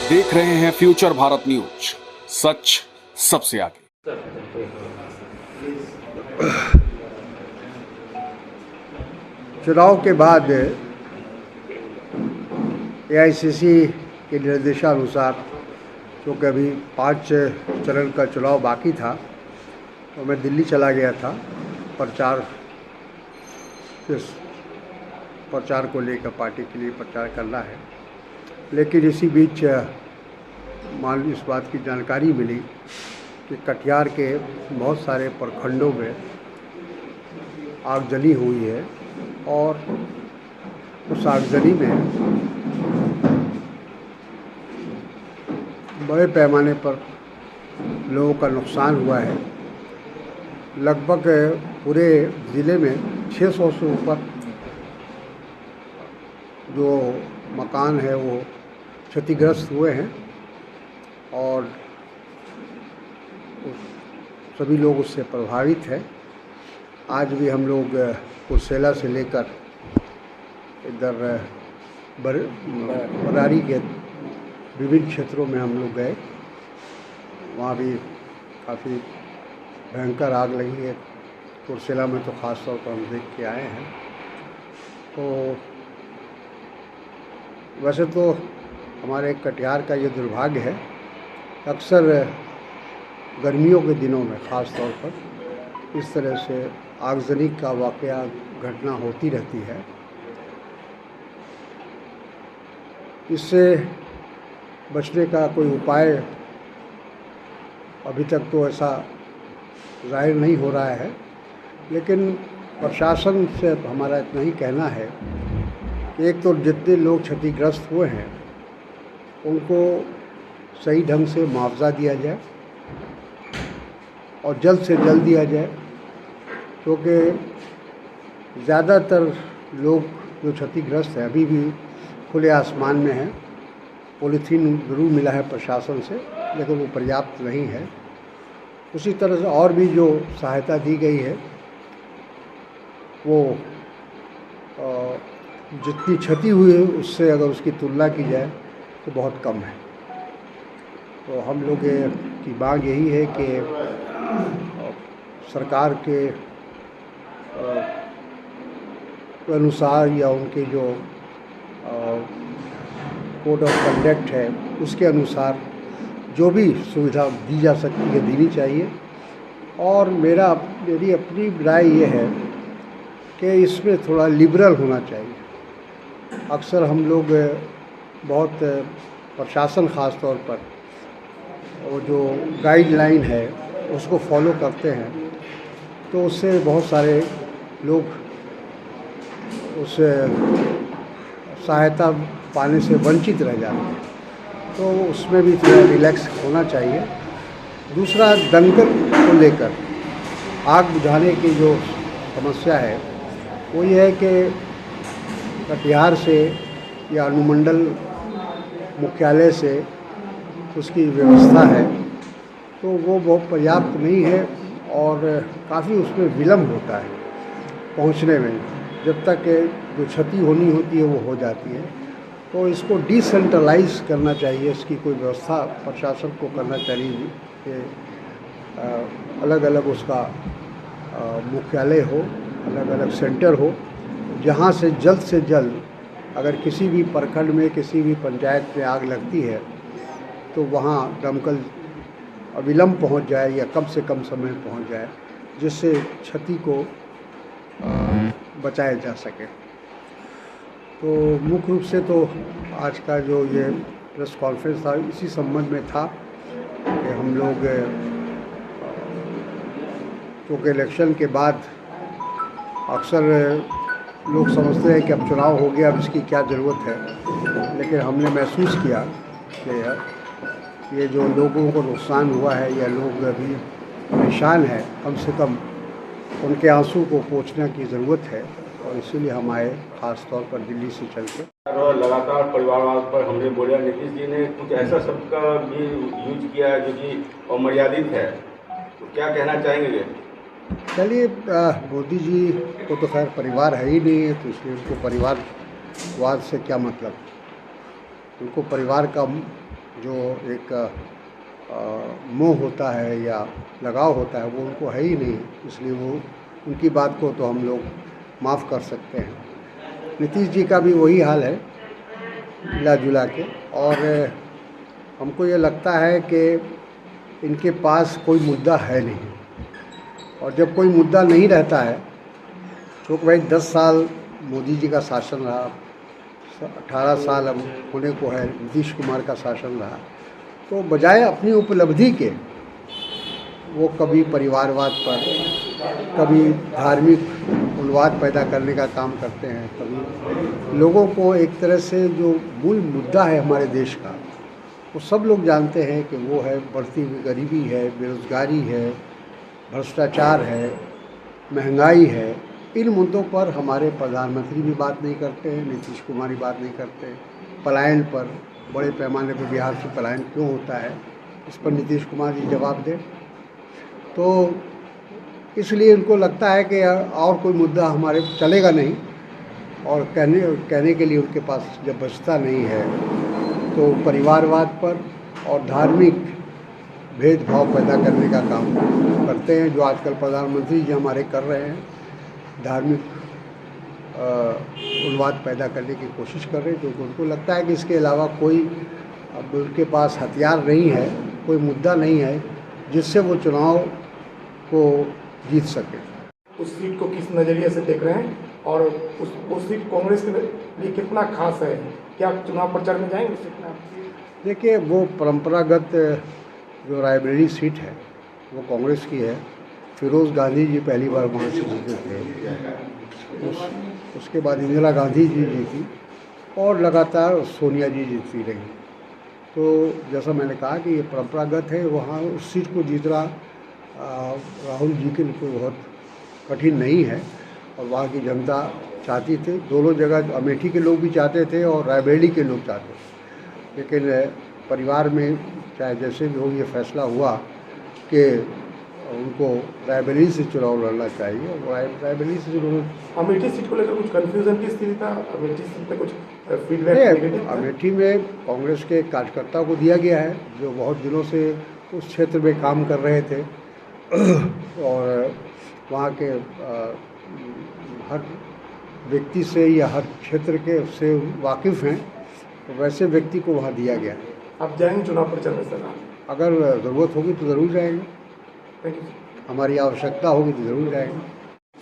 देख रहे हैं फ्यूचर भारत न्यूज, सच सबसे आगे। चुनाव के बाद एआईसीसी के निर्देशानुसार, क्योंकि अभी 5 चरण का चुनाव बाकी था, तो मैं दिल्ली चला गया था प्रचार को लेकर, पार्टी के लिए प्रचार करना है। लेकिन इसी बीच इस बात की जानकारी मिली कि कटिहार के बहुत सारे प्रखंडों में आगजनी हुई है और उस आगजनी में बड़े पैमाने पर लोगों का नुकसान हुआ है। लगभग पूरे ज़िले में 600 से ऊपर जो मकान है वो क्षतिग्रस्त हुए हैं और सभी लोग उससे प्रभावित हैं। आज भी हम लोग कुर्सेला से लेकर इधर बरारी के विभिन्न क्षेत्रों में हम लोग गए। वहाँ भी काफ़ी भयंकर आग लगी है। कुर्सेला में तो ख़ास तौर पर हम देख के आए हैं। तो वैसे तो हमारे कटिहार का ये दुर्भाग्य है, अक्सर गर्मियों के दिनों में ख़ास तौर पर इस तरह से आगजनी का वाक़या घटना होती रहती है। इससे बचने का कोई उपाय अभी तक तो ऐसा ज़ाहिर नहीं हो रहा है, लेकिन प्रशासन से हमारा इतना ही कहना है कि एक तो जितने लोग क्षतिग्रस्त हुए हैं उनको सही ढंग से मुआवजा दिया जाए और जल्द से जल्द दिया जाए, क्योंकि ज़्यादातर लोग जो क्षतिग्रस्त हैं अभी भी खुले आसमान में हैं। पॉलीथीन ज़रूर मिला है प्रशासन से, लेकिन वो पर्याप्त नहीं है। उसी तरह से और भी जो सहायता दी गई है वो जितनी क्षति हुई है उससे अगर उसकी तुलना की जाए तो बहुत कम है। तो हम लोग की मांग यही है कि सरकार के अनुसार या उनके जो कोड ऑफ कंडक्ट है उसके अनुसार जो भी सुविधा दी जा सकती है देनी चाहिए। और मेरी अपनी राय ये है कि इसमें थोड़ा लिबरल होना चाहिए। अक्सर हम लोग बहुत प्रशासन ख़ास तौर पर वो जो गाइडलाइन है उसको फॉलो करते हैं, तो उससे बहुत सारे लोग उस सहायता पाने से वंचित रह जाते हैं। तो उसमें भी थोड़ा रिलैक्स होना चाहिए। दूसरा, दंगल को लेकर आग बुझाने की जो समस्या है वो ये है कि कटिहार से या अनुमंडल मुख्यालय से उसकी व्यवस्था है तो वो बहुत पर्याप्त नहीं है और काफ़ी उसमें विलम्ब होता है पहुंचने में। जब तक जो क्षति होनी होती है वो हो जाती है। तो इसको डिसेंट्रलाइज करना चाहिए, इसकी कोई व्यवस्था प्रशासन को करना चाहिए कि अलग अलग उसका मुख्यालय हो, अलग अलग सेंटर हो, जहाँ से जल्द अगर किसी भी प्रखंड में किसी भी पंचायत में आग लगती है तो वहाँ दमकल अविलंब पहुँच जाए या कम से कम समय पहुँच जाए, जिससे क्षति को बचाया जा सके। तो मुख्य रूप से तो आज का जो ये प्रेस कॉन्फ्रेंस था इसी संबंध में था कि हम लोग क्योंकि इलेक्शन के बाद अक्सर लोग समझते हैं कि अब चुनाव हो गया, अब इसकी क्या ज़रूरत है। लेकिन हमने महसूस किया कि ये जो लोगों को नुकसान हुआ है या लोग अभी परेशान हैं, कम से कम उनके आंसू को पोंछने की ज़रूरत है और इसीलिए हम आए ख़ास तौर पर दिल्ली से चल के। लगातार परिवारवाद पर हमने बोला, नीतीश जी ने कुछ ऐसा शब्द का भी यूज किया है जो कि अमर्यादित है, तो क्या कहना चाहेंगे? चलिए, मोदी जी को तो खैर परिवार है ही नहीं है, तो इसलिए उनको परिवारवाद से क्या मतलब। उनको परिवार का जो एक मोह होता है या लगाव होता है वो उनको है ही नहीं, इसलिए वो उनकी बात को तो हम लोग माफ़ कर सकते हैं। नीतीश जी का भी वही हाल है मिला जुला के, और हमको ये लगता है कि इनके पास कोई मुद्दा है नहीं, और जब कोई मुद्दा नहीं रहता है तो भाई 10 साल मोदी जी का शासन रहा, 18 साल अब होने को है नीतीश कुमार का शासन रहा, तो बजाय अपनी उपलब्धि के वो कभी परिवारवाद पर, कभी धार्मिक उन्माद पैदा करने का काम करते हैं, कभी लोगों को एक तरह से जो मूल मुद्दा है हमारे देश का वो सब लोग जानते हैं कि वो है बढ़ती हुई गरीबी है, बेरोज़गारी है, भ्रष्टाचार है, महंगाई है। इन मुद्दों पर हमारे प्रधानमंत्री भी बात नहीं करते हैं, नीतीश कुमार भी बात नहीं करते। पलायन पर, बड़े पैमाने पर बिहार से पलायन क्यों होता है, इस पर नीतीश कुमार जी जवाब दें। तो इसलिए उनको लगता है कि और कोई मुद्दा हमारे चलेगा नहीं, और कहने के लिए उनके पास जब बचता नहीं है तो परिवारवाद पर और धार्मिक भेदभाव पैदा करने का काम करते हैं, जो आजकल प्रधानमंत्री जी हमारे कर रहे हैं। धार्मिक उन्माद पैदा करने की कोशिश कर रहे हैं, क्योंकि उनको लगता है कि इसके अलावा कोई अब उनके पास हथियार नहीं है, कोई मुद्दा नहीं है जिससे वो चुनाव को जीत सके। उस सीट को किस नज़रिए से देख रहे हैं, और उस सीट कांग्रेस के लिए कितना खास है? क्या आप चुनाव प्रचार में जाएंगे उस सीट में? देखिए, वो परंपरागत जो रायबरेली सीट है वो कांग्रेस की है। फिरोज़ गांधी जी पहली बार वहाँ से जीते थे, उसके बाद इंदिरा गांधी जी जीती, और लगातार सोनिया जी जीतती रही। तो जैसा मैंने कहा कि ये परंपरागत है, वहाँ उस सीट को जीतना राहुल जी के लिए बहुत कठिन नहीं है, और वहाँ की जनता चाहती थी। दोनों जगह अमेठी के लोग भी चाहते थे और रायबरेली के लोग चाहते थे, लेकिन परिवार में चाहे जैसे भी हो ये फैसला हुआ कि उनको रायबरेली से चुनाव लड़ना चाहिए, और रायबरेली से चुनाव। अमेठी सीट को लेकर कुछ कन्फ्यूजन की स्थिति था? अमेठी सीट पे कुछ फीडबैक? अमेठी में कांग्रेस के कार्यकर्ता को दिया गया है जो बहुत दिनों से उस क्षेत्र में काम कर रहे थे, और वहाँ के हर व्यक्ति से या हर क्षेत्र के से वाकिफ़ हैं, तो वैसे व्यक्ति को वहाँ दिया गया है। आप जाएंगे चुनाव प्रचार में सर? अगर ज़रूरत होगी तो ज़रूर जाएंगे, थैंक यू। हमारी आवश्यकता होगी तो ज़रूर जाएंगे।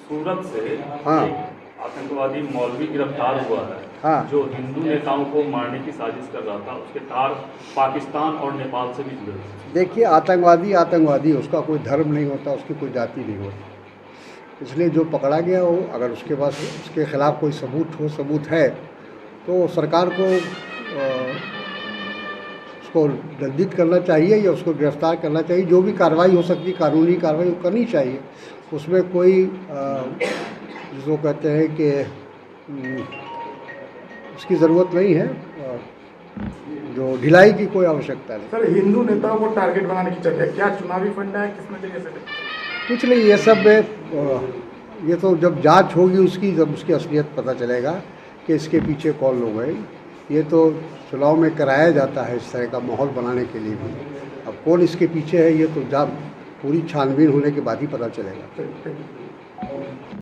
सूरत से हाँ। एक आतंकवादी मौलवी गिरफ्तार हुआ है, हाँ। जो हिंदू नेताओं को मारने की साजिश कर रहा था। उसके तार पाकिस्तान और नेपाल से भी जुड़े हुए। देखिए, आतंकवादी उसका कोई धर्म नहीं होता, उसकी कोई जाति नहीं होती। इसलिए जो पकड़ा गया हो, अगर उसके पास उसके खिलाफ़ कोई सबूत है तो सरकार को उसको दंडित करना चाहिए या उसको गिरफ्तार करना चाहिए। जो भी कार्रवाई हो सकती है, कानूनी कार्रवाई करनी चाहिए। उसमें कोई जिसको कहते हैं कि उसकी ज़रूरत नहीं है, जो ढिलाई की कोई आवश्यकता नहीं। सर, हिंदू नेताओं को टारगेट बनाने की चर्चा, क्या चुनावी फंडा है, किस नजरिए से? कुछ नहीं, ये सब ये तो जब जांच होगी उसकी, जब उसकी असलियत पता चलेगा कि इसके पीछे कौन लोग हैं। ये तो चुनाव में कराया जाता है इस तरह का माहौल बनाने के लिए भी। अब कौन इसके पीछे है ये तो जब पूरी छानबीन होने के बाद ही पता चलेगा।